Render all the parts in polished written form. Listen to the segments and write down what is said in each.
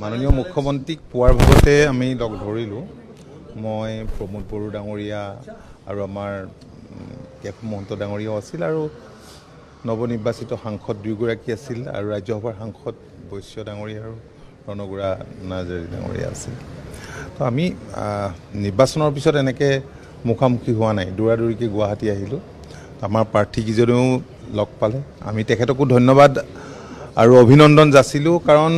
মাননীয় মুখ্যমন্ত্ৰীক পোৱাৰ ভাগতে আমি লগ ধৰিলোঁ। মই প্ৰমোদ বড়ো ডাঙৰীয়া আৰু আমাৰ কেশৱ মহন্ত ডাঙৰীয়াও আছিল আৰু নৱনিৰ্বাচিত সাংসদ দুয়োগৰাকী আছিল আৰু ৰাজ্যসভাৰ সাংসদ বৈশ্য ডাঙৰীয়া আৰু ৰণগুৰা নাৰ্জাৰী ডাঙৰীয়া আছিল। তো আমি নিৰ্বাচনৰ পিছত এনেকৈ মুখামুখি হোৱা নাই, দৌৰাদৌৰিকৈ গুৱাহাটী আহিলোঁ। আমাৰ প্ৰাৰ্থীকেইজনেও লগ পালে, আমি তেখেতকো ধন্যবাদ আৰু অভিনন্দন যাচিলোঁ। কাৰণ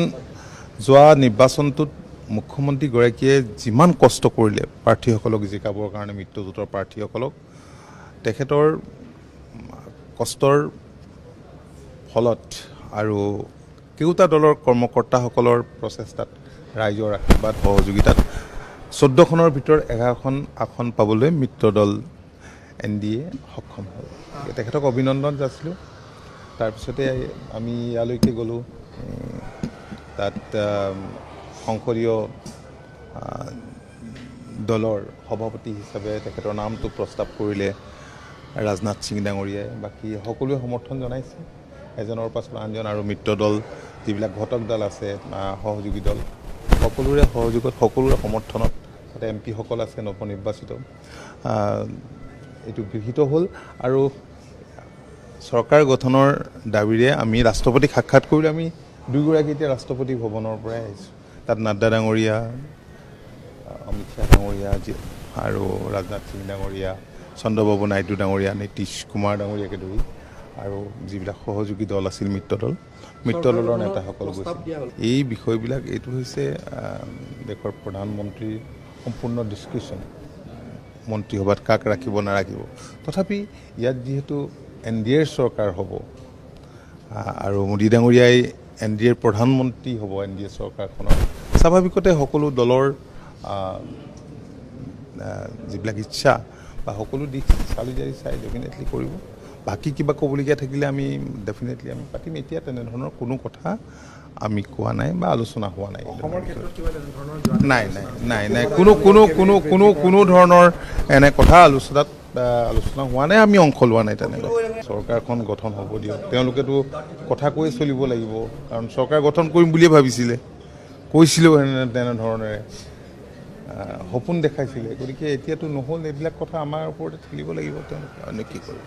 যোৱা নিৰ্বাচনটোত মুখ্যমন্ত্ৰীগৰাকীয়ে যিমান কষ্ট কৰিলে প্ৰাৰ্থীসকলক জিকাবৰ কাৰণে, মিত্ৰজোঁটৰ প্ৰাৰ্থীসকলক, তেখেতৰ কষ্টৰ ফলত আৰু কেওটা দলৰ কৰ্মকৰ্তাসকলৰ প্ৰচেষ্টাত, ৰাইজৰ আশীৰ্বাদ সহযোগিতাত 14খনৰ ভিতৰত 11খন আসন পাবলৈ মিত্ৰ দল NDA সক্ষম হ'ল। তেখেতক অভিনন্দন যাচিলোঁ। তাৰপিছতে আমি ইয়ালৈকে গ'লোঁ। তাত সংসদীয় দলৰ সভাপতি হিচাপে তেখেতৰ নামটো প্ৰস্তাৱ কৰিলে ৰাজনাথ সিং ডাঙৰীয়াই। বাকী সকলোৱে সমৰ্থন জনাইছে, এজনৰ পাছত আনজন, আৰু মিত্ৰ দল যিবিলাক ঘটক দল আছে, সহযোগী দল, সকলোৰে সহযোগত, সকলোৰে সমৰ্থনত, তাতে MP সকল আছে নৱনিৰ্বাচিত, এইটো গৃহীত হ'ল। আৰু চৰকাৰ গঠনৰ দাবীৰে আমি ৰাষ্ট্ৰপতিক সাক্ষাৎ কৰিলোঁ। আমি দুয়োগৰাকী এতিয়া ৰাষ্ট্ৰপতি ভৱনৰ পৰাই আহিছোঁ। তাত নাড্ডা ডাঙৰীয়া, অমিত শ্বাহ ডাঙৰীয়া আৰু ৰাজনাথ সিং ডাঙৰীয়া, চন্দ্ৰবাবু নাইডু ডাঙৰীয়া, নীতিশ কুমাৰ ডাঙৰীয়াকে ধৰি আৰু যিবিলাক সহযোগী দল আছিল, মিত্ৰ দলৰ নেতাসকল গৈছিল। এই বিষয়বিলাক, এইটো হৈছে দেশৰ প্ৰধানমন্ত্ৰীৰ সম্পূৰ্ণ ডিছক্ৰিপশ্যন, মন্ত্ৰীসভাত কাক ৰাখিব নাৰাখিব। তথাপি ইয়াত যিহেতু NDAৰ চৰকাৰ হ'ব আৰু মোদী ডাঙৰীয়াই NDAৰ প্ৰধানমন্ত্ৰী হ'ব, NDA চৰকাৰখনৰ, স্বাভাৱিকতে সকলো দলৰ যিবিলাক ইচ্ছা বা সকলো দিশ চালি জাৰি চাই ডেফিনেটলি কৰিব। বাকী কিবা ক'বলগীয়া থাকিলে আমি ডেফিনেটলি আমি পাতিম। এতিয়া তেনেধৰণৰ কোনো কথা আমি কোৱা নাই বা আলোচনা হোৱা নাই। নাই কোনো ধৰণৰ এনে কথা আলোচনা হোৱা নাই, আমি অংশ লোৱা নাই তেনেকৈ। চৰকাৰখন গঠন হ'ব দিয়ক, তেওঁলোকেতো কথা কৈয়ে চলিব লাগিব। কাৰণ চৰকাৰ গঠন কৰিম বুলিয়ে ভাবিছিলে, কৈছিলেও তেনেধৰণেৰে সপোন দেখাইছিলে। গতিকে এতিয়াতো নহ'ল, এইবিলাক কথা আমাৰ ওপৰতে খেলিব লাগিব তেওঁলোকে, অন্য কি কৰিব।